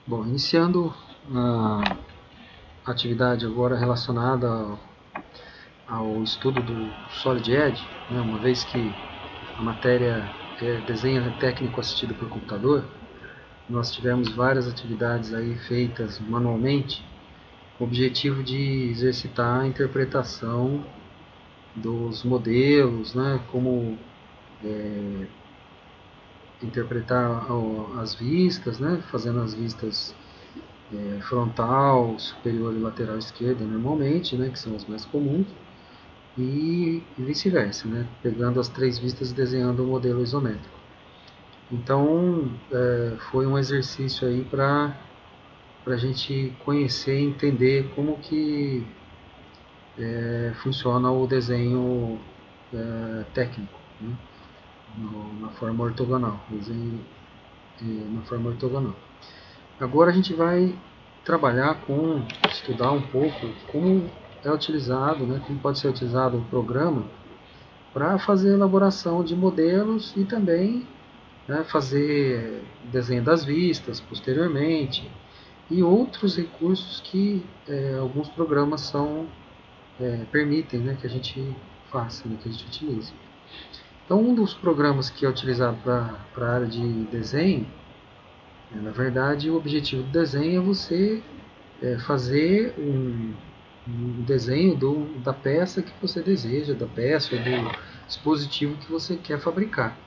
Bom, iniciando a atividade agora relacionada ao estudo do Solid Edge, né, uma vez que a matéria é desenho técnico assistido por computador, nós tivemos várias atividades aí feitas manualmente, com o objetivo de exercitar a interpretação dos modelos, né, como interpretar as vistas, né, fazendo as vistas frontal, superior e lateral esquerda normalmente, né, que são as mais comuns, e vice-versa, né, pegando as três vistas e desenhando o modelo isométrico. Então, foi um exercício aí para a gente conhecer e entender como que funciona o desenho técnico, né, na forma ortogonal, desenho na forma ortogonal. Agora a gente vai estudar um pouco como é utilizado, né, como pode ser utilizado o programa para fazer elaboração de modelos e também, né, fazer desenho das vistas posteriormente e outros recursos que alguns programas permitem, né, que a gente faça, né, que a gente utilize. Então, um dos programas que é utilizado para a área de desenho, na verdade, o objetivo do desenho é você fazer um desenho da peça que você deseja, da peça ou do dispositivo que você quer fabricar.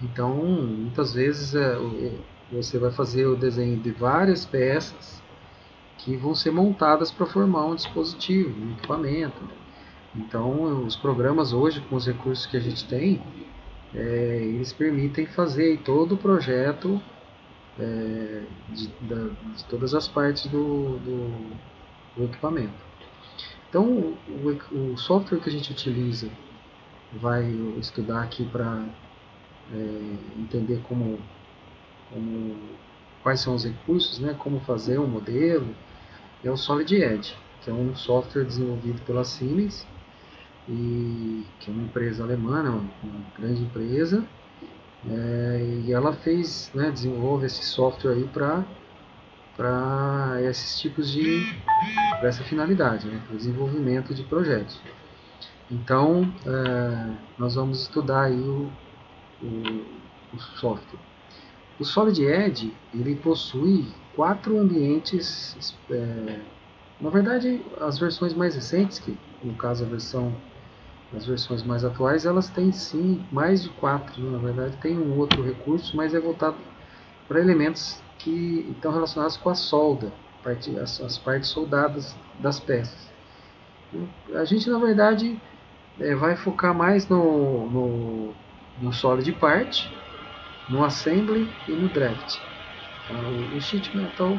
Então, muitas vezes você vai fazer o desenho de várias peças que vão ser montadas para formar um dispositivo, um equipamento. Então, os programas hoje, com os recursos que a gente tem, eles permitem fazer todo o projeto de todas as partes do equipamento. Então, o software que a gente utiliza vai estudar aqui para entender quais são os recursos, né, como fazer um modelo, é o Solid Edge, que é um software desenvolvido pela Siemens, que é uma empresa alemã, uma grande empresa, e ela desenvolve esse software aí para esses tipos para essa finalidade, né, para o desenvolvimento de projetos. Então, nós vamos estudar aí o software. O Solid Edge ele possui 4 ambientes, na verdade as versões mais recentes, que no caso as versões mais atuais, elas têm sim mais de 4, na verdade tem um outro recurso, mas é voltado para elementos que estão relacionados com a solda, as partes soldadas das peças. A gente na verdade vai focar mais no Solid Part, no Assembly e no Draft. O Sheet Metal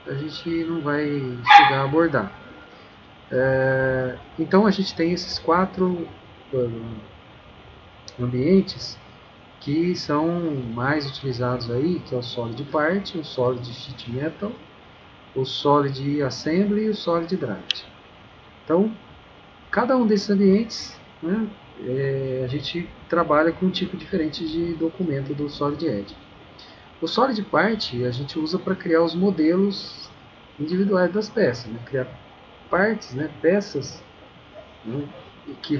a gente não vai chegar a abordar. Então a gente tem esses 4 ambientes que são mais utilizados aí, que é o Solid Part, o Solid Sheet Metal, o Solid Assembly e o Solid Draft. Então, cada um desses ambientes, né, a gente trabalha com um tipo diferente de documento do Solid Edge. O Solid Part a gente usa para criar os modelos individuais das peças, né, criar partes, né, peças, né, que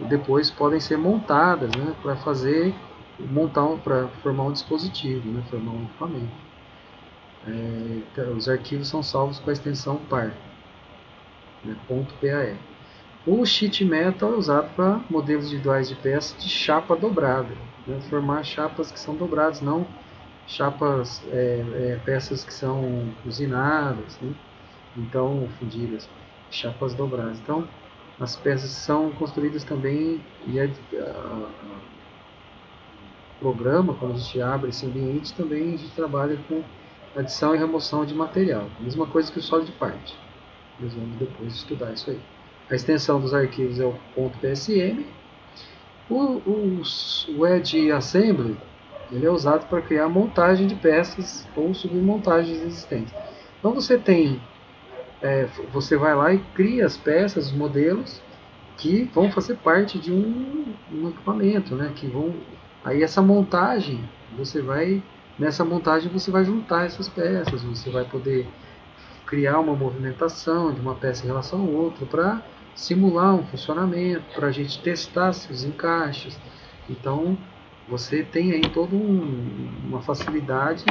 depois podem ser montadas, né, para formar um dispositivo, né, formar um equipamento. Os arquivos são salvos com a extensão par, né, .par. O sheet metal é usado para modelos individuais de peças de chapa dobrada, né, formar chapas que são dobradas, não chapas, peças que são usinadas, né, então fundidas, chapas dobradas. Então, as peças são construídas também e o programa, quando a gente abre esse ambiente, também a gente trabalha com adição e remoção de material. Mesma coisa que o Solid Part. Nós vamos depois estudar isso aí. A extensão dos arquivos é o .psm. O Edge Assembly ele é usado para criar montagem de peças ou submontagens existentes. Então você vai lá e cria as peças, os modelos que vão fazer parte de um equipamento, né? Aí essa montagem você vai nessa montagem você vai juntar essas peças, você vai poder criar uma movimentação de uma peça em relação a outra para simular um funcionamento, para a gente testar os encaixes. Então você tem aí toda uma facilidade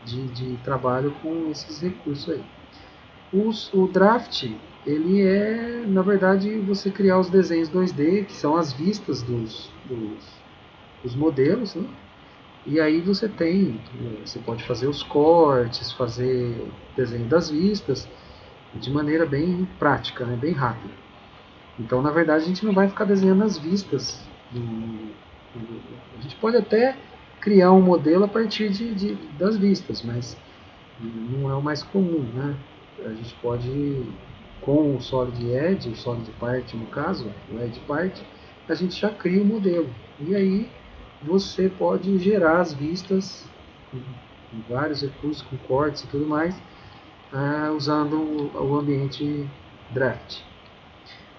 de trabalho com esses recursos aí. O draft, ele é, na verdade, você criar os desenhos 2D, que são as vistas dos modelos, né? E aí você pode fazer os cortes, fazer desenho das vistas de maneira bem prática, né? Bem rápida. Então, na verdade, a gente não vai ficar desenhando as vistas. A gente pode até criar um modelo a partir das vistas, mas não é o mais comum, né? A gente pode, com o Solid Edge, o Solid Part no caso, o Edge Part, a gente já cria o modelo. E aí você pode gerar as vistas com vários recursos, com cortes e tudo mais, usando o ambiente Draft.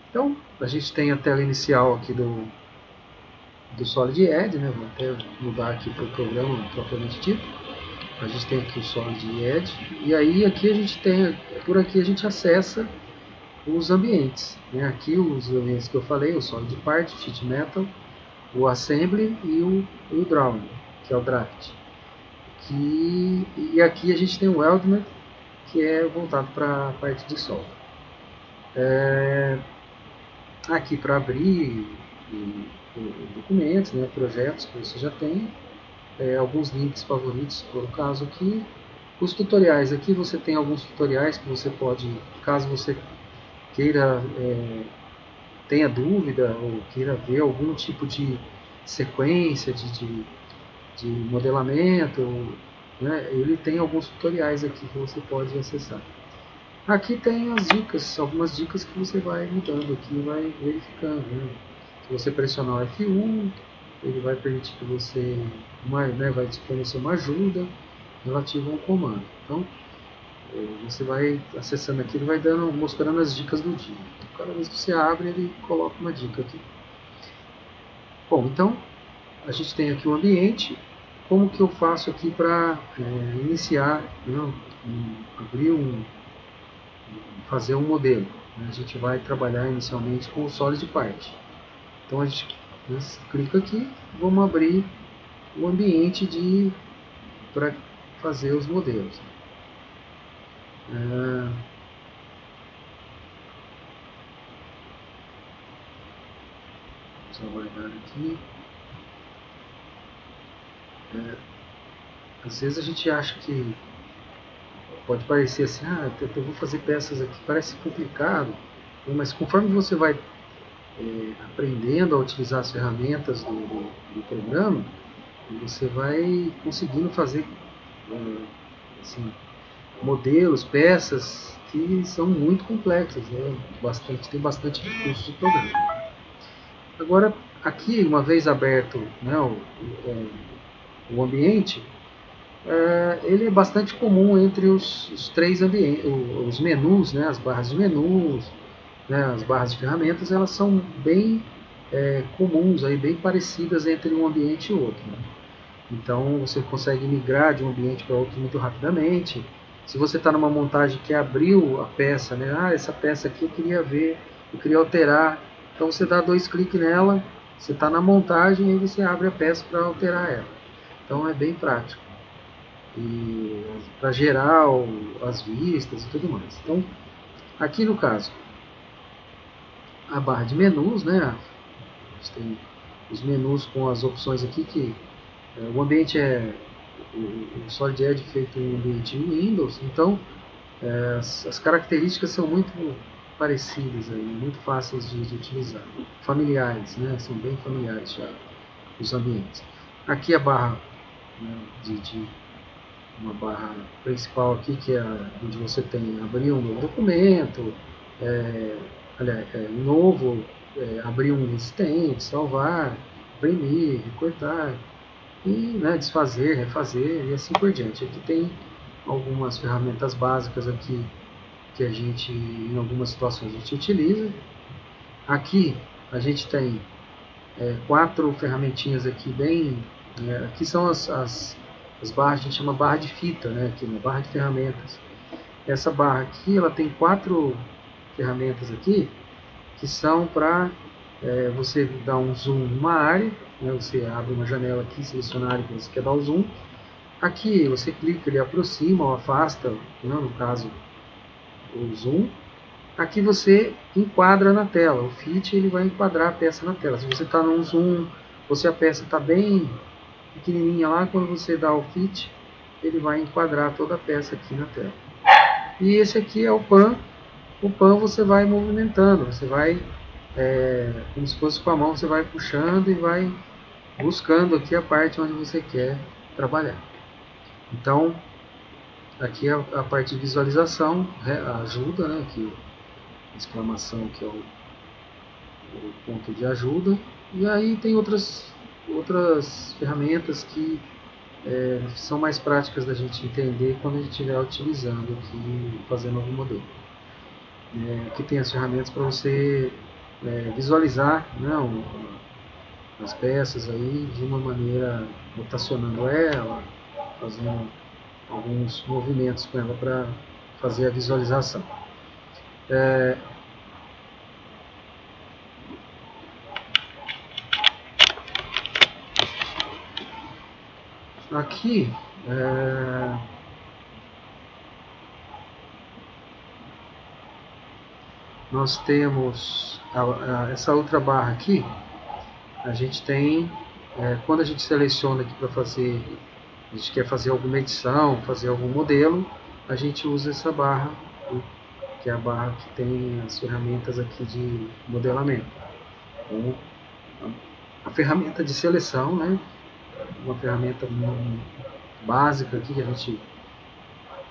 Então, a gente tem a tela inicial aqui do Solid Edge, né? Vou até mudar aqui para o programa propriamente dito. A gente tem aqui o Solid Edge, e aí aqui a gente tem, por aqui a gente acessa os ambientes, né? Aqui os ambientes que eu falei, o Solid Part, o Sheet Metal, o Assembly e o Drawing, que é o Draft. E aqui a gente tem o Element, que é voltado para a parte de software. Aqui para abrir documentos, né, projetos que você já tem, alguns links favoritos, por caso aqui. Os tutoriais, aqui você tem alguns tutoriais que você pode, caso você queira, tenha dúvida ou queira ver algum tipo de sequência de modelamento, né, ele tem alguns tutoriais aqui que você pode acessar. Aqui tem as dicas, algumas dicas que você vai mudando aqui, vai verificando, né? Se você pressionar o F1, ele vai permitir que você, né, vai te fornecer uma ajuda relativa a um comando. Então, você vai acessando aqui, ele vai mostrando as dicas do dia. Cada vez que você abre, ele coloca uma dica aqui. Bom, então, a gente tem aqui o ambiente. Como que eu faço aqui para iniciar, né, fazer um modelo? A gente vai trabalhar inicialmente com o Solid Part. Então a gente clica aqui, vamos abrir o ambiente para fazer os modelos. Vamos aguardar aqui. Às vezes a gente acha que pode parecer assim, eu vou fazer peças aqui, parece complicado, mas conforme você vai aprendendo a utilizar as ferramentas do programa, você vai conseguindo fazer assim, modelos, peças que são muito complexas, né? Tem bastante recursos de programa. Agora, aqui, uma vez aberto, né, o ambiente, ele é bastante comum entre os três ambientes, os menus, né, as barras de menus, né, as barras de ferramentas, elas são bem comuns, aí, bem parecidas entre um ambiente e outro. Né? Então você consegue migrar de um ambiente para outro muito rapidamente. Se você está numa montagem que abriu a peça, né, essa peça aqui eu queria ver, eu queria alterar, então você dá 2 cliques nela, você está na montagem e aí você abre a peça para alterar ela. Então é bem prático. E para gerar as vistas e tudo mais. Então, aqui no caso, a barra de menus, né? A gente tem os menus com as opções aqui que o ambiente o Solid Edge é feito em ambiente Windows, então as características são muito parecidas, aí, muito fáceis de utilizar, familiares, né? São bem familiares já os ambientes. Aqui a barra, né, uma barra principal aqui, que é onde você tem abrir um novo documento, abrir um existente, salvar, imprimir, recortar, e né, desfazer, refazer e assim por diante. Aqui tem algumas ferramentas básicas aqui que a gente, em algumas situações, a gente utiliza. Aqui a gente tem 4 ferramentinhas aqui aqui são as as barras a gente chama barra de fita, né? Aqui na barra de ferramentas. Essa barra aqui, ela tem 4 ferramentas aqui que são para você dar um zoom numa área, né? Você abre uma janela aqui, seleciona a área que você quer dar o zoom. Aqui você clica, ele aproxima ou afasta, né? No caso o zoom. Aqui você enquadra na tela, o fit ele vai enquadrar a peça na tela. Se você está num zoom, ou se a peça está bem pequenininha lá, quando você dá o fit, ele vai enquadrar toda a peça aqui na tela. E esse aqui é o pan. O pan você vai movimentando, você vai, como se fosse com a mão, você vai puxando e vai buscando aqui a parte onde você quer trabalhar. Então, aqui a parte de visualização ajuda, né? Aqui, exclamação que é o ponto de ajuda. E aí tem outras ferramentas que são mais práticas da gente entender quando a gente estiver utilizando aqui, fazendo algum modelo. Aqui tem as ferramentas para você visualizar, né, as peças aí de uma maneira, rotacionando ela, fazendo alguns movimentos com ela para fazer a visualização. Aqui nós temos essa outra barra aqui. A gente tem, quando a gente seleciona aqui para fazer, a gente quer fazer alguma edição, fazer algum modelo, a gente usa essa barra, que é a barra que tem as ferramentas aqui de modelamento. Então, a ferramenta de seleção, né? Uma ferramenta básica aqui que a gente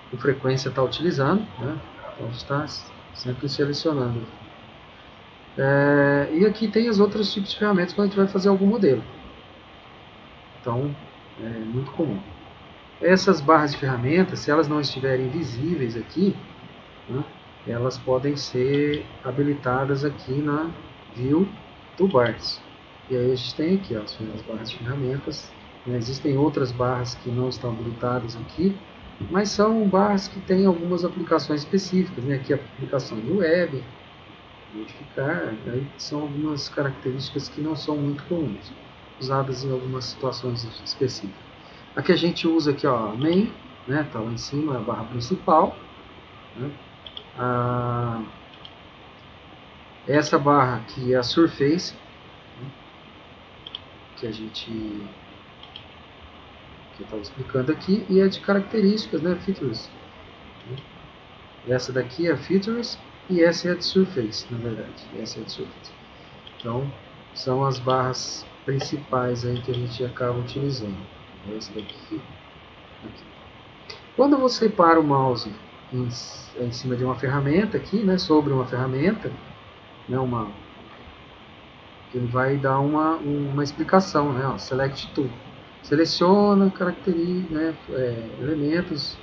com frequência está utilizando, né? Então a gente está sempre selecionando. E aqui tem os outros tipos de ferramentas quando a gente vai fazer algum modelo. Então é muito comum. Essas barras de ferramentas, se elas não estiverem visíveis aqui, né, elas podem ser habilitadas aqui na View Toolbars. E aí a gente tem aqui as barras de ferramentas. Existem outras barras que não estão habilitadas aqui, mas são barras que têm algumas aplicações específicas, né? Aqui a aplicação de web, modificar, aí são algumas características que não são muito comuns, usadas em algumas situações específicas. Aqui a gente usa aqui, ó, main, né? Tá lá em cima a barra principal, né? Essa barra aqui é a Surface, né? Que a gente que eu estava explicando aqui, e é de características, né, features. Essa daqui é a features e essa é a de surface, na verdade. Essa é a de surface. Então, são as barras principais aí que a gente acaba utilizando. Essa daqui, aqui. Quando você para o mouse em cima de uma ferramenta aqui, né, sobre uma ferramenta, né, ele vai dar uma explicação, né, ó, Select Tool. Seleciona elementos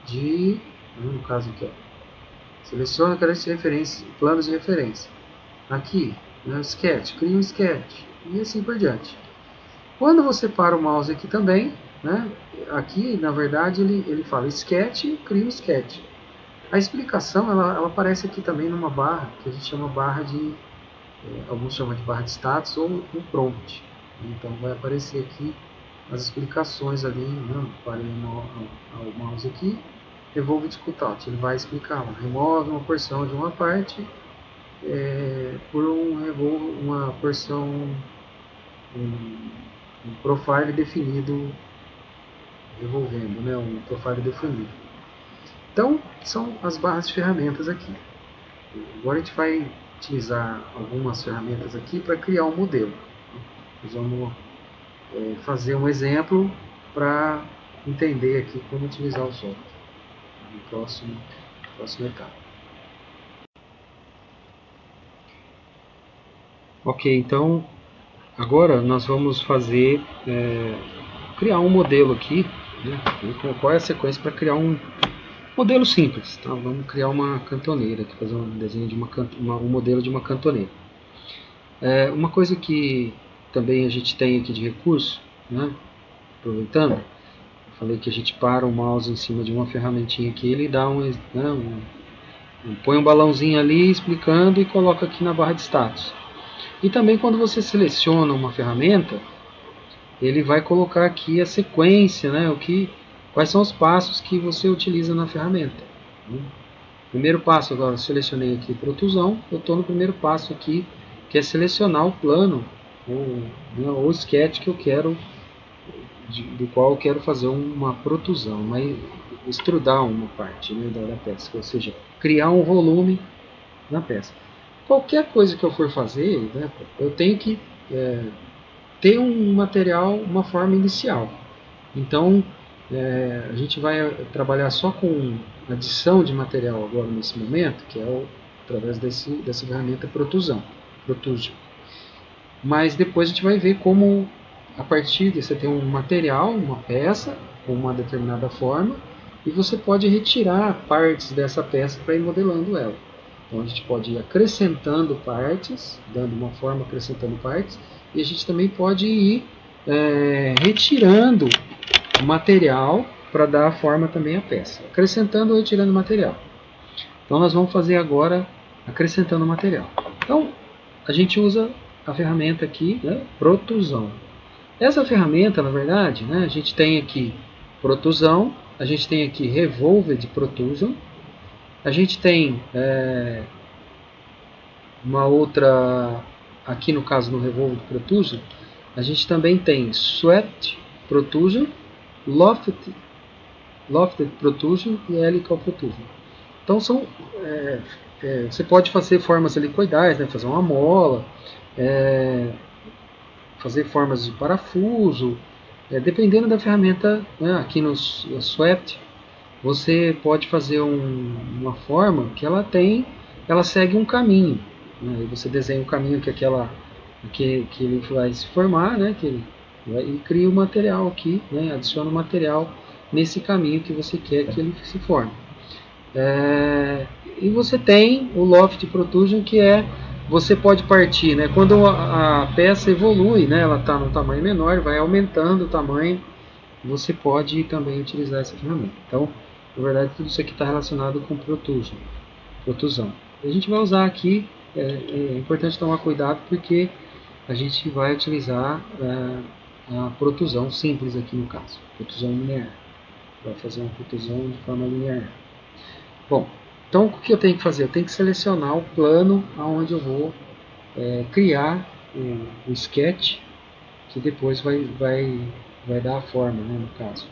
de, no caso aqui, ó, seleciona características de referência, planos de referência. Aqui, né, sketch, cria um sketch e assim por diante. Quando você para o mouse aqui também, né, aqui na verdade ele fala sketch, cria um sketch. A explicação ela aparece aqui também numa barra que a gente chama barra de, alguns chamam de barra de status ou um prompt. Então vai aparecer aqui as explicações ali, né? Parei o mouse aqui, revolve cutout, ele vai explicar, remove uma porção de uma parte por uma porção, um profile definido, revolvendo, né? Um profile definido. Então, são as barras de ferramentas aqui. Agora a gente vai utilizar algumas ferramentas aqui para criar um modelo. Nós vamos fazer um exemplo para entender aqui como utilizar o software no próximo etapa. Ok, então agora nós vamos fazer criar um modelo aqui, né? Qual é a sequência para criar um modelo simples, tá? Vamos criar uma cantoneira aqui, fazer um desenho de um modelo de uma cantoneira. Uma coisa que também a gente tem aqui de recurso, né? Aproveitando, falei que a gente para o mouse em cima de uma ferramentinha aqui, ele dá põe um balãozinho ali explicando e coloca aqui na barra de status. E também quando você seleciona uma ferramenta, ele vai colocar aqui a sequência, né, quais são os passos que você utiliza na ferramenta. Primeiro passo, agora eu selecionei aqui protusão, eu estou no primeiro passo aqui, que é selecionar o plano, ou sketch que eu quero, do qual eu quero fazer uma protusão, extrudar uma parte, né, da peça, ou seja, criar um volume na peça. Qualquer coisa que eu for fazer, né, eu tenho que ter um material, uma forma inicial. Então, a gente vai trabalhar só com adição de material agora nesse momento, que é através dessa ferramenta Protrusion. Mas depois a gente vai ver como, a partir de você ter um material, uma peça, com uma determinada forma, e você pode retirar partes dessa peça para ir modelando ela. Então a gente pode ir acrescentando partes, dando uma forma, acrescentando partes, e a gente também pode ir retirando material para dar a forma também à peça. Acrescentando ou retirando material. Então nós vamos fazer agora acrescentando material. Então a gente usa a ferramenta aqui, né, Protusão. Essa ferramenta, na verdade, né, a gente tem aqui Protusão, a gente tem aqui Revolved Protrusion, a gente tem uma outra, aqui no caso no Revolved Protrusion, a gente também tem Swept Protrusion, Lofted Protrusion e Helical Protrusion. Então você pode fazer formas helicoidais, né, fazer uma mola, fazer formas de parafuso, dependendo da ferramenta, né, aqui no Swept, você pode fazer uma forma que ela segue um caminho, né, e você desenha um caminho que ele vai se formar, né, e cria o material aqui, né, adiciona o material nesse caminho que você quer que ele se forme. E você tem o Loft Protrusion, que você pode partir, né, quando a peça evolui, né, ela está num tamanho menor, vai aumentando o tamanho, você pode também utilizar essa ferramenta. Então, na verdade, tudo isso aqui está relacionado com protusão. A gente vai usar aqui, é importante tomar cuidado porque a gente vai utilizar a protusão simples aqui no caso, protusão linear. Vai fazer uma protusão de forma linear. Bom, então o que eu tenho que fazer? Eu tenho que selecionar o plano onde eu vou criar o sketch, que depois vai dar a forma, né, no caso.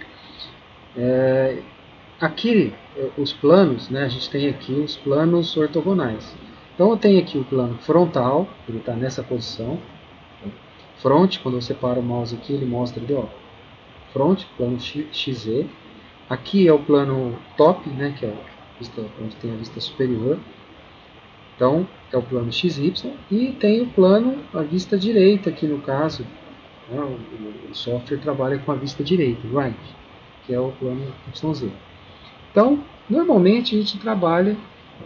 Aqui, os planos, né, a gente tem aqui os planos ortogonais. Então eu tenho aqui o plano frontal, ele está nessa posição. Front, quando você para o mouse aqui, ele mostra ali, ó, front, plano XZ. Aqui é o plano top, né, que é onde tem a vista superior. Então é o plano XY. E tem o plano, a vista direita aqui no caso. Né, o software trabalha com a vista direita, right, que é o plano YZ. Então, normalmente a gente trabalha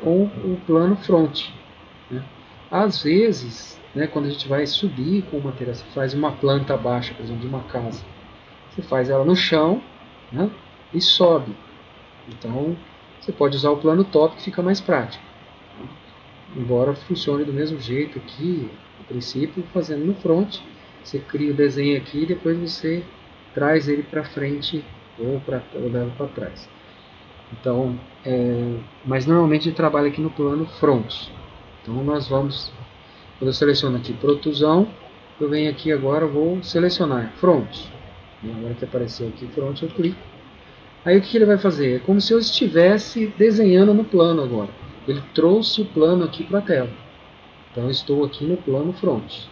com o plano front, né? Às vezes, né, quando a gente vai subir com o material, você faz uma planta baixa, por exemplo, de uma casa, você faz ela no chão, né, e sobe. Então, você pode usar o plano top, que fica mais prático. Embora funcione do mesmo jeito aqui, no princípio, fazendo no front, você cria o desenho aqui e depois você traz ele para frente ou leva para trás. Então, mas normalmente a gente trabalha aqui no plano front. Então nós vamos, quando eu seleciono aqui protusão, eu venho aqui agora, vou selecionar front. E agora que apareceu aqui front, eu clico. Aí o que ele vai fazer? É como se eu estivesse desenhando no plano agora. Ele trouxe o plano aqui para a tela. Então eu estou aqui no plano front,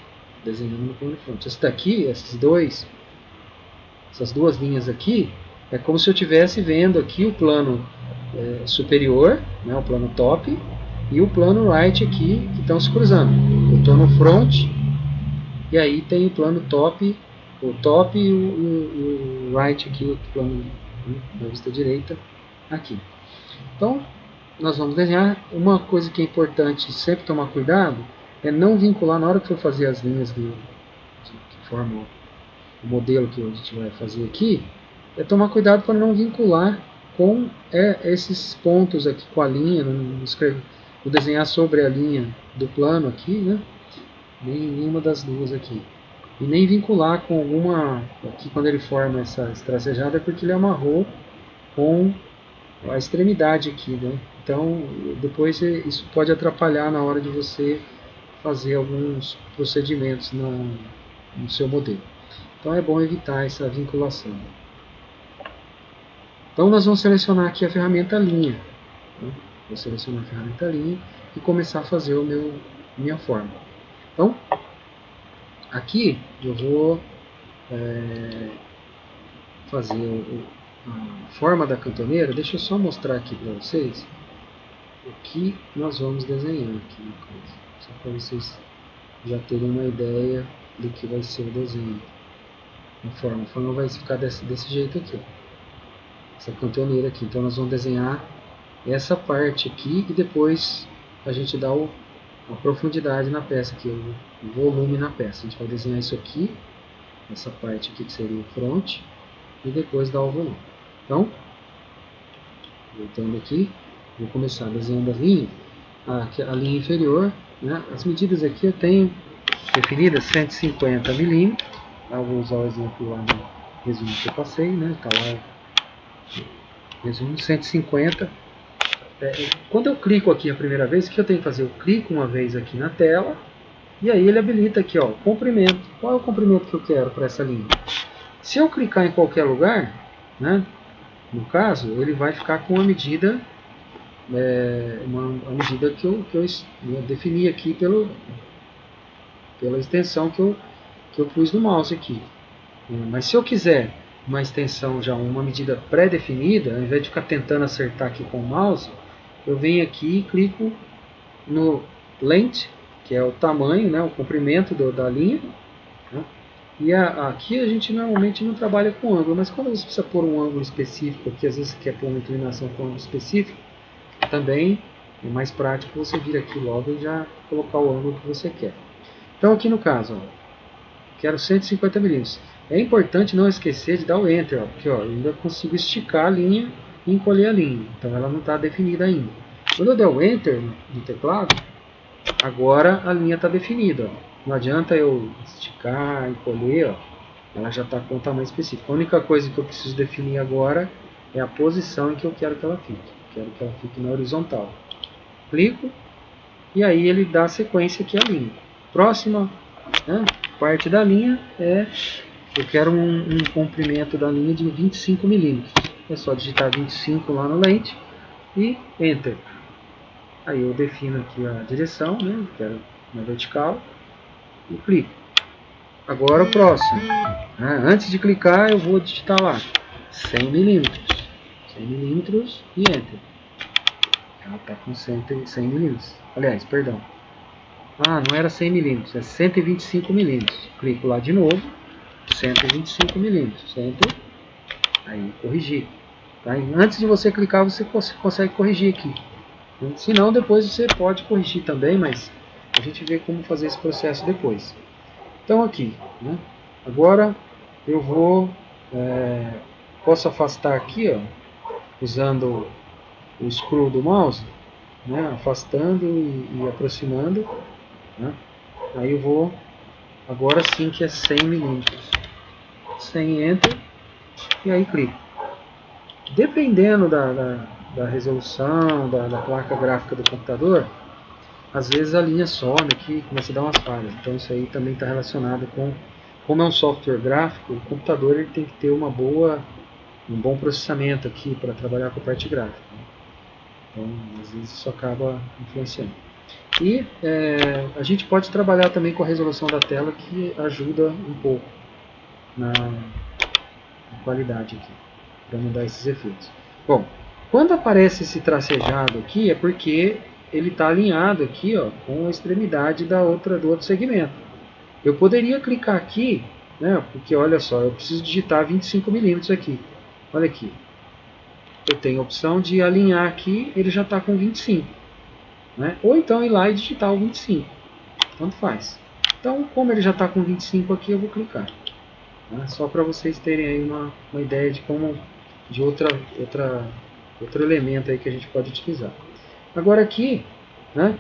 desenhando no plano front. Esse daqui, essas duas linhas aqui, é como se eu estivesse vendo aqui o plano superior, né, o plano top, e o plano right aqui, que estão se cruzando. Eu estou no front, e aí tem o plano top, o top e o right aqui, o plano da vista direita aqui. Então, nós vamos desenhar. Uma coisa que é importante sempre tomar cuidado é não vincular na hora que for fazer as linhas que formam o modelo que a gente vai fazer aqui. é tomar cuidado para não vincular com esses pontos aqui, com a linha, não desenhar sobre a linha do plano aqui, né? Nenhuma das duas aqui. E nem vincular com alguma, aqui quando ele forma essa tracejada, é porque ele amarrou com a extremidade aqui, né? Então, depois isso pode atrapalhar na hora de você fazer alguns procedimentos no seu modelo. Então é bom evitar essa vinculação. Então nós vamos selecionar aqui a ferramenta linha. Né? Vou selecionar a ferramenta linha e começar a fazer minha forma. Então, aqui eu vou fazer a forma da cantoneira. Deixa eu só mostrar aqui para vocês o que nós vamos desenhar aqui no caso. Só para vocês já terem uma ideia do que vai ser o desenho. A forma vai ficar desse jeito aqui. Essa cantoneira aqui. Então nós vamos desenhar essa parte aqui e depois a gente dá a profundidade na peça aqui, o volume na peça. A gente vai desenhar isso aqui, essa parte aqui que seria o front, e depois dar o volume. Então, voltando aqui, vou começar desenhando a linha, a linha inferior, né? As medidas aqui eu tenho definidas 150 mm. Eu vou usar o exemplo lá no resumo que eu passei, né? Tá lá resumo 150. Quando eu clico aqui a primeira vez, o que eu tenho que fazer? Eu clico uma vez aqui na tela e aí ele habilita aqui, ó, comprimento. Qual é o comprimento que eu quero para essa linha? Se eu clicar em qualquer lugar, né, no caso, ele vai ficar com a medida, a medida que eu defini aqui pela extensão que eu pus no mouse aqui. Mas se eu quiser uma extensão já, uma medida pré-definida, ao invés de ficar tentando acertar aqui com o mouse, eu venho aqui e clico no Length, que é o tamanho, né, o comprimento da linha. Né? E aqui a gente normalmente não trabalha com ângulo, mas quando você precisa pôr um ângulo específico aqui, às vezes você quer pôr uma inclinação com ângulo específico, também é mais prático você vir aqui logo e já colocar o ângulo que você quer. Então aqui no caso, ó, quero 150 mm. É importante não esquecer de dar o Enter, ó, porque ó, eu ainda consigo esticar a linha e encolher a linha. Então ela não está definida ainda. Quando eu der o Enter no teclado, agora a linha está definida. Ó. Não adianta eu esticar, encolher, ó, ela já está com o tamanho específico. A única coisa que eu preciso definir agora é a posição em que eu quero que ela fique. Quero que ela fique na horizontal. Clico e aí ele dá sequência aqui à linha. Próxima, né, parte da linha eu quero um comprimento da linha de 25 mm. É só digitar 25 lá no Length e Enter. Aí eu defino aqui a direção, né? Quero na vertical e clico. Agora o próximo. Antes de clicar eu vou digitar lá 100 mm. 100 mm e Enter. Ela está com 100 mm. Aliás, perdão. Não era 100 mm, é 125 mm. Clico lá de novo. 125 mm. Enter. Aí corrigir. Tá? Antes de você clicar, você consegue corrigir aqui. Se não, depois você pode corrigir também, mas a gente vê como fazer esse processo depois. Então aqui, né? Agora eu posso afastar aqui, ó, usando o scroll do mouse, né? Afastando e aproximando. Né? Aí eu vou, agora sim que é 100 mm. 100 Enter e aí clico. Dependendo da resolução, da placa gráfica do computador, às vezes a linha some aqui, começa a dar umas falhas. Então isso aí também está relacionado com, como é um software gráfico, o computador ele tem que ter um bom processamento aqui para trabalhar com a parte gráfica. Então às vezes isso acaba influenciando. E a gente pode trabalhar também com a resolução da tela, que ajuda um pouco na qualidade aqui, para mudar esses efeitos. Bom, quando aparece esse tracejado aqui, é porque ele está alinhado aqui, ó, com a extremidade do outro segmento. Eu poderia clicar aqui, né, porque olha só, eu preciso digitar 25 mm aqui. Olha aqui. Eu tenho a opção de alinhar aqui, ele já está com 25. Né? Ou então ir lá e digitar o 25. Tanto faz. Então, como ele já está com 25 aqui, eu vou clicar. Tá? Só para vocês terem aí uma ideia de como, de outro elemento aí que a gente pode utilizar. Agora aqui, né,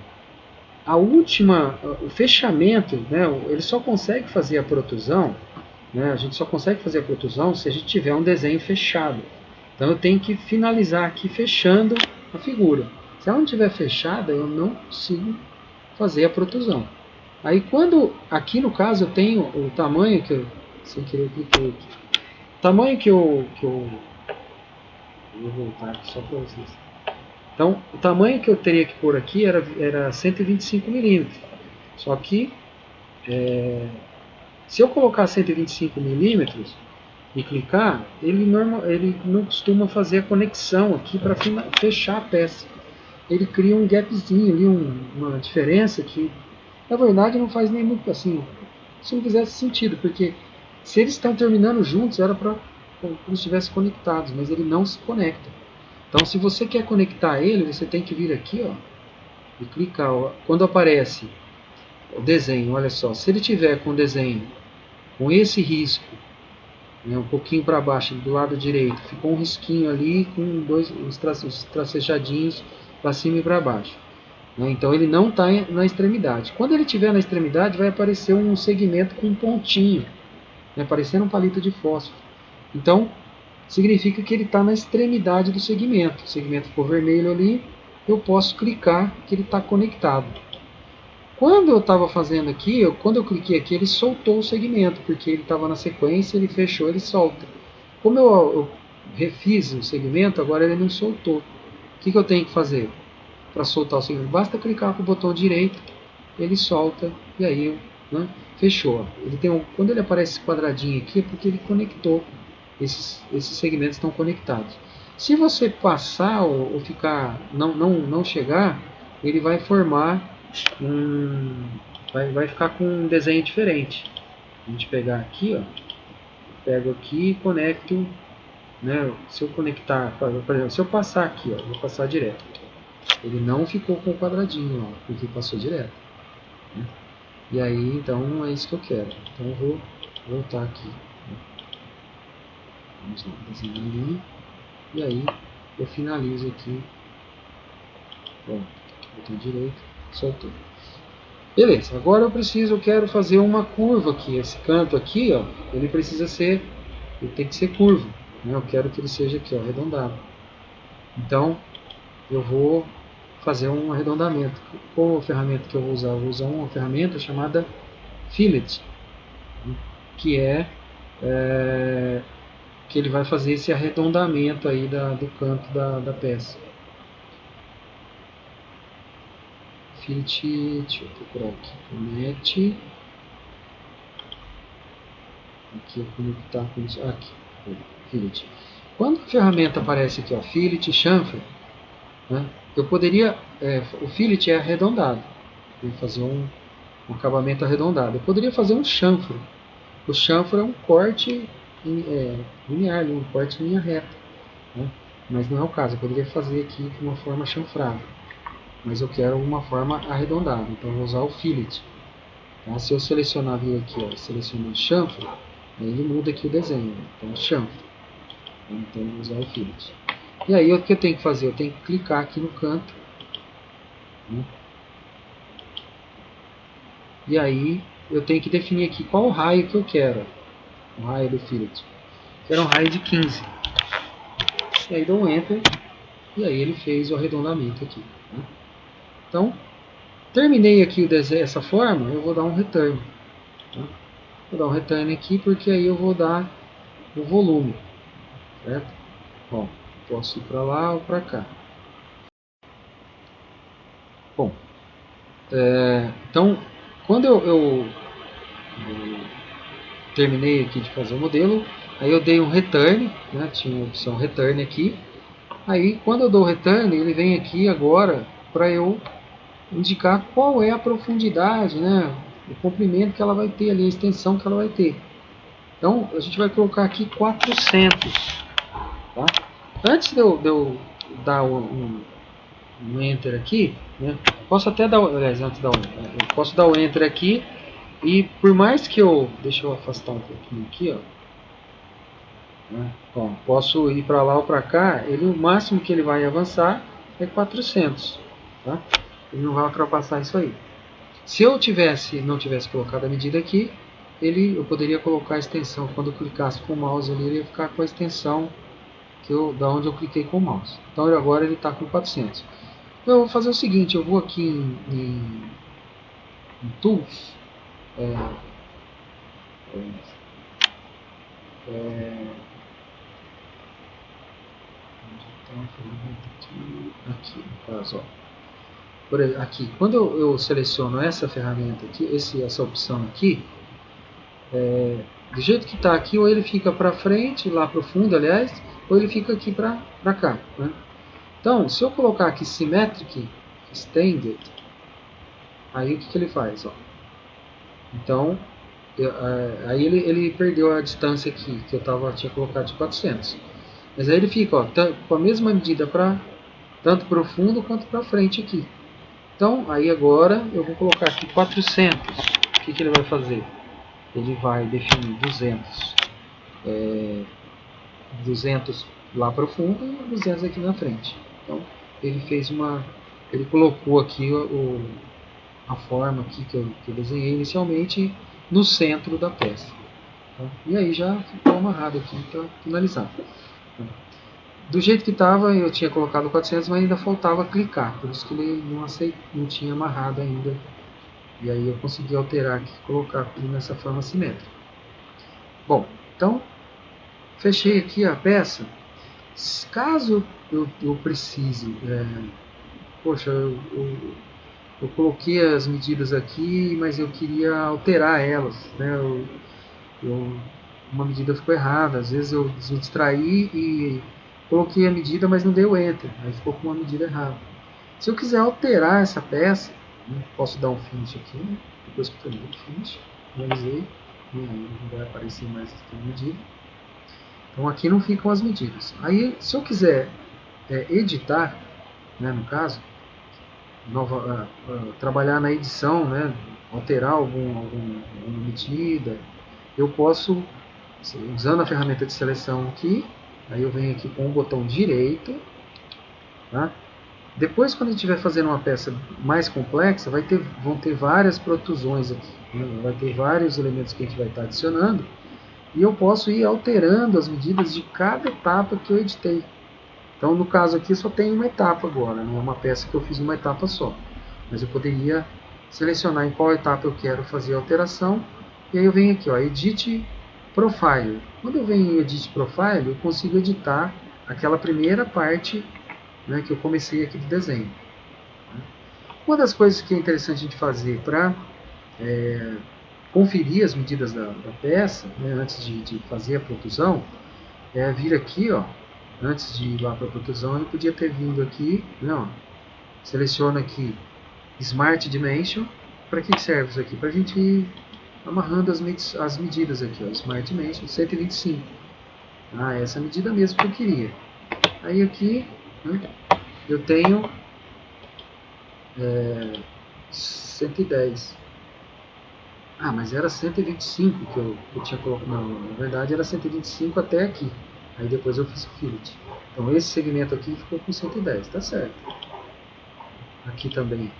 o fechamento, né, ele só consegue fazer a protusão, né, a gente só consegue fazer a protusão se a gente tiver um desenho fechado. Então eu tenho que finalizar aqui fechando a figura. Se ela não estiver fechada, eu não consigo fazer a protusão. Aí quando, aqui no caso, eu tenho o tamanho que eu, sem querer cliquei aqui, o tamanho que eu vou voltar aqui só para vocês. Então, o tamanho que eu teria que pôr aqui era 125 milímetros. Só que, se eu colocar 125 milímetros e clicar, ele não costuma fazer a conexão aqui para fechar a peça. Ele cria um gapzinho ali, uma diferença que, na verdade, não faz nem muito assim. Se não fizesse sentido, porque se eles estão terminando juntos, era para eles estivessem conectados, mas ele não se conecta. Então, se você quer conectar ele, você tem que vir aqui, ó, e clicar. Ó, quando aparece o desenho, olha só, se ele tiver com o desenho com esse risco, né, um pouquinho para baixo, do lado direito, ficou um risquinho ali com os tracejadinhos para cima e para baixo. Né, então ele não está na extremidade. Quando ele estiver na extremidade, vai aparecer um segmento com um pontinho, né, parecendo um palito de fósforo. Então, significa que ele está na extremidade do segmento. O segmento ficou vermelho ali, eu posso clicar que ele está conectado. Quando eu estava fazendo aqui, quando eu cliquei aqui, ele soltou o segmento, porque ele estava na sequência, ele fechou, ele solta. Como eu refiz o segmento, agora ele não soltou. O que eu tenho que fazer para soltar o segmento? Basta clicar com o botão direito, ele solta e aí, né, fechou. Ele tem quando ele aparece esse quadradinho aqui, é porque ele conectou. Esses segmentos estão conectados. Se você passar ou ficar, não chegar, ele vai formar vai ficar com um desenho diferente. A gente pegar aqui, ó, pego aqui e conecto, né? Se eu conectar, por exemplo, se eu passar aqui, ó, vou passar direto. Ele não ficou com o quadradinho, ó, porque passou direto. Né? E aí, então, é isso que eu quero. Então, eu vou voltar aqui. Né? Vamos lá, desenhar ali. E aí, eu finalizo aqui. Bom, botão direito, soltou. Beleza, agora eu quero fazer uma curva aqui. Esse canto aqui, ó, ele tem que ser curvo. Né? Eu quero que ele seja aqui, ó, arredondado. Então, eu vou fazer um arredondamento. Qual a ferramenta que eu vou usar? Eu vou usar uma ferramenta chamada Fillet, que que ele vai fazer esse arredondamento aí do canto da peça. Fillet, deixa eu procurar aqui, Connect. Aqui eu conectar com isso. Aqui, Fillet. Quando a ferramenta aparece aqui, ó, Fillet Chamfer, né, eu poderia, o Fillet é arredondado, vou fazer um acabamento arredondado. Eu poderia fazer um chanfro. O chanfro é um corte linear, um corte em linha reta, né, mas não é o caso. Eu poderia fazer aqui de uma forma chanfrada, mas eu quero uma forma arredondada, então eu vou usar o Fillet. Tá? Se eu selecionar aqui, ó, selecionar chanfro, aí ele muda aqui o desenho, então chanfro. Então eu vou usar o Fillet. E aí o que eu tenho que fazer? Eu tenho que clicar aqui no canto, né? E aí eu tenho que definir aqui qual o raio que eu quero. O raio do Fillet. Quero um raio de 15. E aí dou um Enter. E aí ele fez o arredondamento aqui. Né? Então, terminei aqui o desenho dessa forma, eu vou dar um return. Tá? Vou dar um return aqui porque aí eu vou dar o volume. Certo? Ó, posso ir para lá ou para cá. Bom, então quando eu terminei aqui de fazer o modelo, aí eu dei um return, né? Tinha a opção return aqui. Aí quando eu dou o return, ele vem aqui agora para eu indicar qual é a profundidade, né? O comprimento que ela vai ter ali, a extensão que ela vai ter. Então a gente vai colocar aqui 400. Tá? Antes de eu dar um Enter aqui, né? Posso até dar, aliás, antes de dar eu posso dar o Enter aqui e por mais que deixa eu afastar um pouquinho aqui, ó. né? Bom, posso ir para lá ou para cá, o máximo que ele vai avançar é 400. Tá? Ele não vai ultrapassar isso aí. Se eu não tivesse colocado a medida aqui, eu poderia colocar a extensão. Quando eu clicasse com o mouse ali, ele ia ficar com a extensão da onde eu cliquei com o mouse. Então agora ele está com 400. Então eu vou fazer o seguinte, eu vou aqui em Tools, aqui no caso, ó. Aqui, quando eu seleciono essa ferramenta aqui, essa opção aqui, do jeito que está aqui, ou ele fica para frente, lá para o fundo, aliás, ou ele fica aqui para cá. Né? Então, se eu colocar aqui Symmetric Extended, aí o que ele faz? Ó? Então, aí ele perdeu a distância aqui, que eu tinha colocado de 400. Mas aí ele fica ó, com a mesma medida tanto para o fundo quanto para frente aqui. Então, aí agora eu vou colocar aqui 400. O que ele vai fazer? Ele vai definir 200 lá para o fundo e 200 aqui na frente. Então, ele colocou aqui a forma aqui que eu desenhei inicialmente no centro da peça. Tá? E aí já ficou amarrado aqui para finalizar. Do jeito que estava, eu tinha colocado 400, mas ainda faltava clicar, por isso que ele não tinha amarrado ainda. E aí eu consegui alterar aqui, colocar aqui nessa forma simétrica. Bom, então, fechei aqui a peça. Caso eu precise, poxa, eu coloquei as medidas aqui, mas eu queria alterar elas, né? Uma medida ficou errada, às vezes eu me distraí e coloquei a medida, mas não deu Enter, aí ficou com uma medida errada. Se eu quiser alterar essa peça, né, posso dar um Finish aqui, né? Depois que eu terminei o Finish, finalizei, não vai aparecer mais a medida. Então aqui não ficam as medidas. Aí, se eu quiser editar, né, no caso, trabalhar na edição, né, alterar alguma medida, eu posso, usando a ferramenta de seleção aqui, aí eu venho aqui com o botão direito, tá? Depois, quando a gente estiver fazendo uma peça mais complexa, vão ter várias protusões aqui, né? Vai ter vários elementos que a gente vai estar adicionando, e eu posso ir alterando as medidas de cada etapa que eu editei. Então, no caso aqui, só tem uma etapa agora, não é uma peça que eu fiz numa etapa só. Mas eu poderia selecionar em qual etapa eu quero fazer a alteração, e aí eu venho aqui, ó, Edit Profile. Quando eu venho em Edit Profile, eu consigo editar aquela primeira parte, né, que eu comecei aqui do desenho. Uma das coisas que é interessante a gente fazer para conferir as medidas da peça, né, antes de fazer a protusão, é vir aqui, ó, antes de ir lá para a protusão, eu podia ter vindo aqui, né, ó, seleciona aqui Smart Dimension. Para que serve isso aqui? Para a gente ir amarrando as medidas aqui, ó, Smart Dimension 125. Essa medida mesmo que eu queria. Aí aqui, né, eu tenho 110. Mas era 125 que eu tinha colocado. Não, na verdade era 125 até aqui. Aí depois eu fiz o fillet. Então esse segmento aqui ficou com 110, tá certo. Aqui também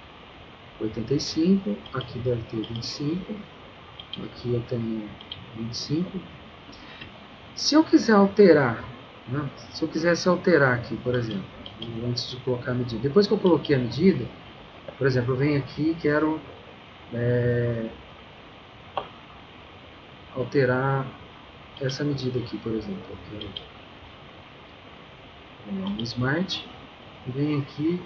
85, aqui deve ter 25, aqui eu tenho 25. Se eu quiser alterar, né, se eu quisesse alterar aqui, por exemplo, antes de colocar a medida, depois que eu coloquei a medida, por exemplo, eu venho aqui e quero alterar essa medida aqui, por exemplo. Eu quero Smart, e venho aqui,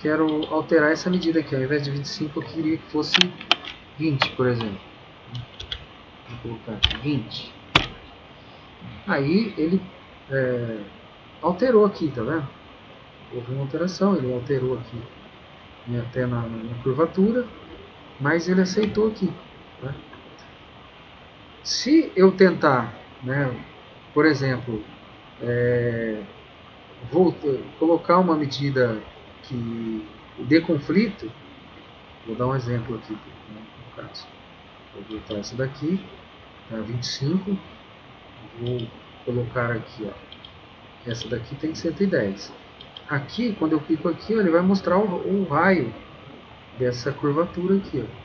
quero alterar essa medida aqui, ao invés de 25 eu queria que fosse 20, por exemplo. Vou colocar aqui 20. Aí ele alterou aqui, tá vendo? Houve uma alteração, ele alterou aqui, né, até na curvatura, mas ele aceitou aqui. Tá? Se eu tentar, né, por exemplo, colocar uma medida que dê conflito, vou dar um exemplo aqui, né, no caso. Vou botar essa daqui, tá, 25, vou colocar aqui, ó, essa daqui tem 110. Aqui, quando eu clico aqui, ó, ele vai mostrar o raio dessa curvatura aqui, ó.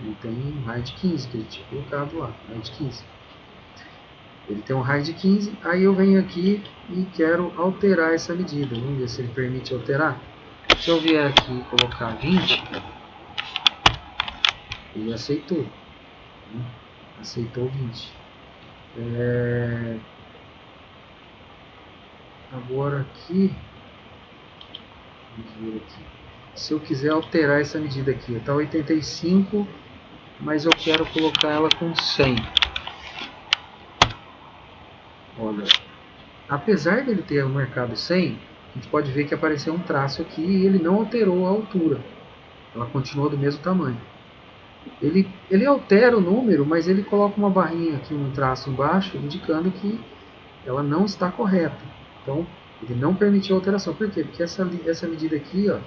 Ele tem um raio de 15, que ele tinha colocado lá, raio de 15. Ele tem um raio de 15, aí eu venho aqui e quero alterar essa medida. Vamos ver se ele permite alterar. Se eu vier aqui e colocar 20, ele aceitou. Aceitou 20. Agora aqui, vamos ver aqui. Se eu quiser alterar essa medida aqui, está 85, mas eu quero colocar ela com 100. Olha, apesar dele ter marcado 100, a gente pode ver que apareceu um traço aqui e ele não alterou a altura. Ela continuou do mesmo tamanho. Ele altera o número, mas ele coloca uma barrinha aqui, um traço embaixo, indicando que ela não está correta. Então, ele não permitiu alteração. Por quê? Porque essa medida aqui, ó,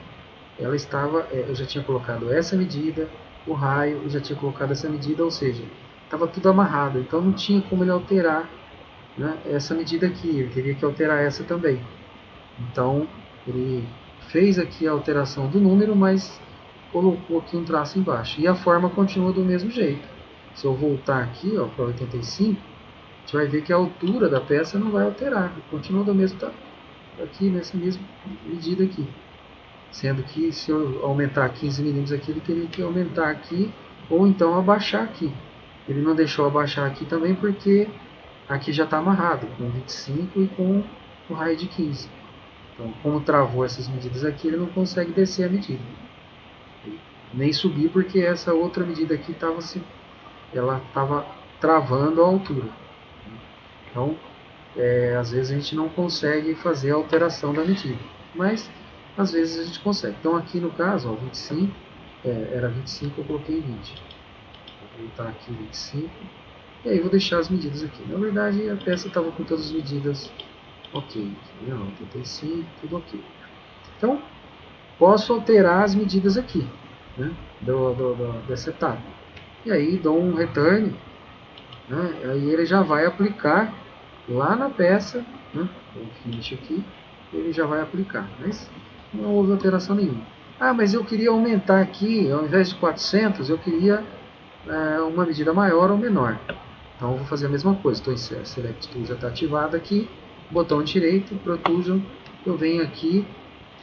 ela estava, eu já tinha colocado essa medida, o raio, eu já tinha colocado essa medida, ou seja, estava tudo amarrado. Então, não tinha como ele alterar, né, essa medida aqui. Ele teria que alterar essa também. Então, ele fez aqui a alteração do número, mas colocou aqui um traço embaixo. E a forma continua do mesmo jeito. Se eu voltar aqui para 85, a gente vai ver que a altura da peça não vai alterar. Continua do mesmo tamanho, aqui nessa mesma medida aqui. Sendo que se eu aumentar 15 milímetros aqui, ele teria que aumentar aqui ou então abaixar aqui. Ele não deixou abaixar aqui também porque aqui já está amarrado com 25 e com o raio de 15. Então, como travou essas medidas aqui, ele não consegue descer a medida. Nem subir porque essa outra medida aqui ela estava travando a altura. Então, às vezes a gente não consegue fazer a alteração da medida, mas às vezes a gente consegue. Então aqui no caso, ó, 25, era 25, eu coloquei 20. Vou voltar aqui 25, e aí vou deixar as medidas aqui. Na verdade a peça estava com todas as medidas ok, 85, tudo ok. Então, posso alterar as medidas aqui, né, dessa etapa. E aí dou um return, né, aí ele já vai aplicar lá na peça, né, o finish aqui, ele já vai aplicar, mas não houve alteração nenhuma. Ah, mas eu queria aumentar aqui, ao invés de 400, eu queria uma medida maior ou menor. Então eu vou fazer a mesma coisa, estou em Select Tool, já está ativado aqui, botão direito, Protrusion, eu venho aqui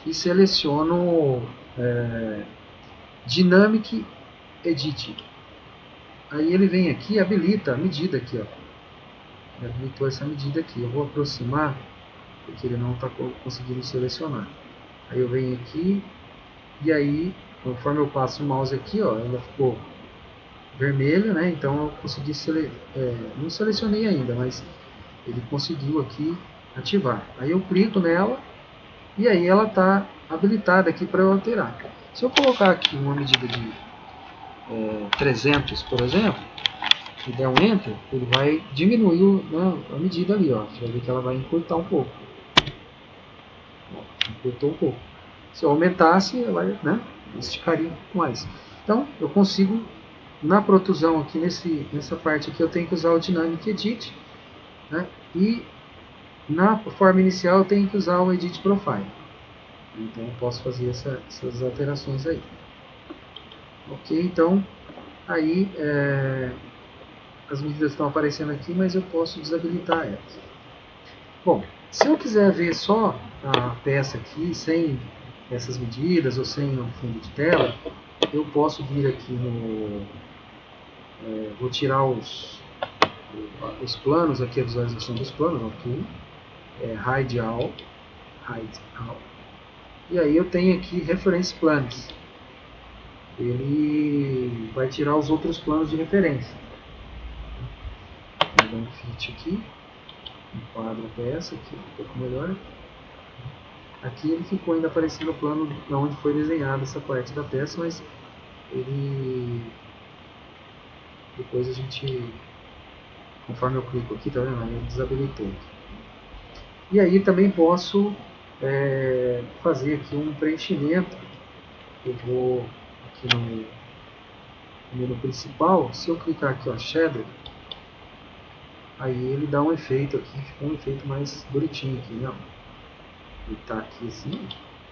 e seleciono Dynamic Edit. Aí ele vem aqui e habilita a medida aqui, ó. Ele habilitou essa medida aqui. Eu vou aproximar, porque ele não está conseguindo selecionar. Aí eu venho aqui, e aí, conforme eu passo o mouse aqui, ó, ela ficou vermelha, né? Então eu consegui não selecionei ainda, mas ele conseguiu aqui ativar. Aí eu clico nela, e aí ela está habilitada aqui para eu alterar. Se eu colocar aqui uma medida de 300, por exemplo, e der um Enter, ele vai diminuir a medida ali, ó. Você vai ver que ela vai encurtar um pouco. Ó, encurtou um pouco. Se eu aumentasse, ela, né, esticaria um pouco mais. Então, eu consigo, na protusão aqui, nessa parte aqui, eu tenho que usar o Dynamic Edit, né, e na forma inicial eu tenho que usar o Edit Profile. Então, eu posso fazer essas alterações aí. Ok, então, aí as medidas estão aparecendo aqui, mas eu posso desabilitar elas. Bom, se eu quiser ver só a peça aqui, sem essas medidas ou sem o fundo de tela, eu posso vir aqui vou tirar os planos aqui, a visualização dos planos, ok. Hide All. E aí eu tenho aqui Reference Plans. Ele vai tirar os outros planos de referência. Vou dar um fit aqui, enquadro a peça aqui um pouco melhor. Aqui ele ficou ainda aparecendo o plano onde foi desenhada essa parte da peça, mas depois a gente, conforme eu clico aqui, tá vendo? Ele desabilitou. E aí também posso fazer aqui um preenchimento. Eu vou aqui no menu principal, se eu clicar aqui, ó, Shadow, aí ele dá um efeito aqui, fica um efeito mais bonitinho aqui, né? Ele tá aqui assim,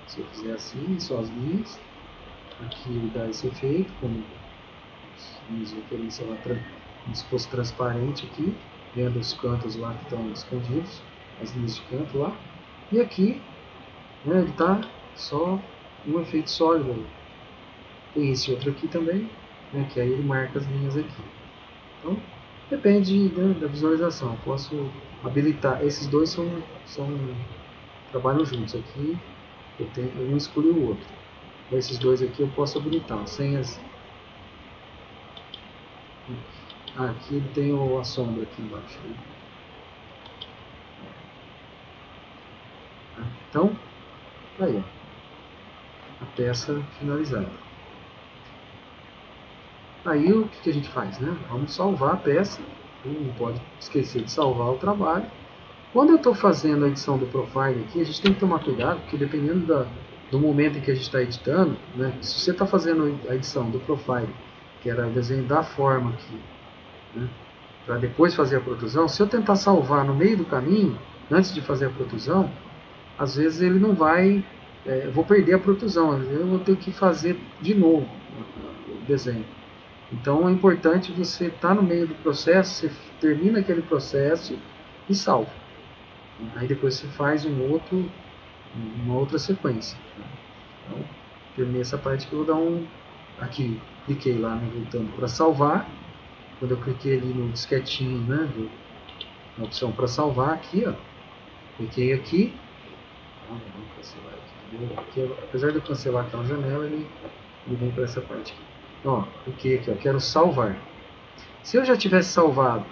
se eu fizer assim, só as linhas, aqui ele dá esse efeito, como linhas de referência lá, como se fosse transparente aqui, vendo os cantos lá que estão escondidos, as linhas de canto lá, e aqui, né, ele tá só um efeito sólido. Tem esse outro aqui também, né, que aí ele marca as linhas aqui. Então, depende, né, da visualização. Eu posso habilitar. Esses dois trabalham juntos. Aqui um exclui o outro. Esses dois aqui eu posso habilitar. Sem as... aqui tem a sombra aqui embaixo. Então, aí, ó, a peça finalizada. Aí o que a gente faz, né? Vamos salvar a peça. Não pode esquecer de salvar o trabalho. Quando eu estou fazendo a edição do profile aqui, a gente tem que tomar cuidado, porque dependendo do momento em que a gente está editando, né? Se você está fazendo a edição do profile, que era o desenho da forma aqui, né, para depois fazer a protusão, se eu tentar salvar no meio do caminho, antes de fazer a protusão, às vezes ele não vai, eu vou perder a protusão, eu vou ter que fazer de novo o desenho. Então é importante você estar no meio do processo, você termina aquele processo e salva. Aí depois você faz uma outra sequência. Então, terminei essa parte que eu vou dar aqui, cliquei lá, né, voltando para salvar. Quando eu cliquei ali no disquetinho, né, na opção para salvar aqui, ó, cliquei aqui. Vamos cancelar aqui, apesar de eu cancelar aquela janela, ele vem para essa parte aqui. Ó, cliquei aqui, ó, quero salvar. Se eu já tivesse salvado,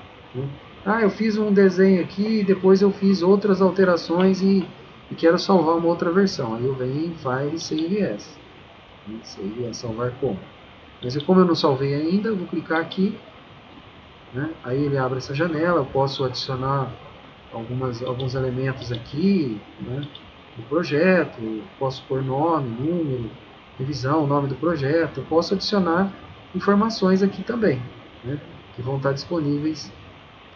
né, eu fiz um desenho aqui e depois eu fiz outras alterações e quero salvar uma outra versão. Aí eu venho em File CVS. CVS, salvar como. Mas como eu não salvei ainda, eu vou clicar aqui, né, aí ele abre essa janela, eu posso adicionar alguns elementos aqui, né, do projeto, posso pôr nome, número, revisão, nome do projeto, eu posso adicionar informações aqui também, né, que vão estar disponíveis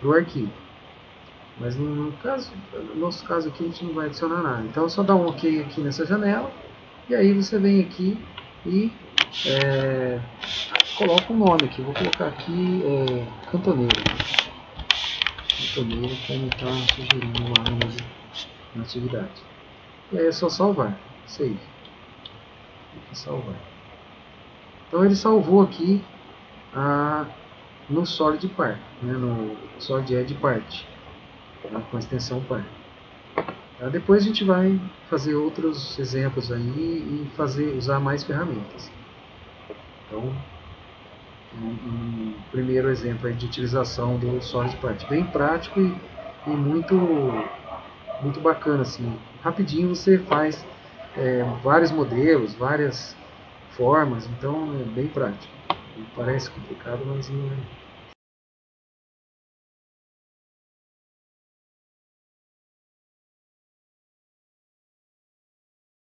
para o arquivo. Mas no nosso caso aqui a gente não vai adicionar nada. Então é só dar um OK aqui nessa janela, e aí você vem aqui e coloca um nome aqui. Vou colocar aqui Cantoneiro. Cantoneiro, como está sugerindo lá na atividade. E aí é só salvar. Save. Salvar. Então ele salvou aqui no SolidPart, né, no SolidEdge Part, com a extensão Part. Depois a gente vai fazer outros exemplos aí e usar mais ferramentas. Então, um primeiro exemplo aí de utilização do SolidPart, bem prático e muito bacana, assim. Rapidinho você faz vários modelos, várias formas, então é bem prático. Parece complicado, mas não é.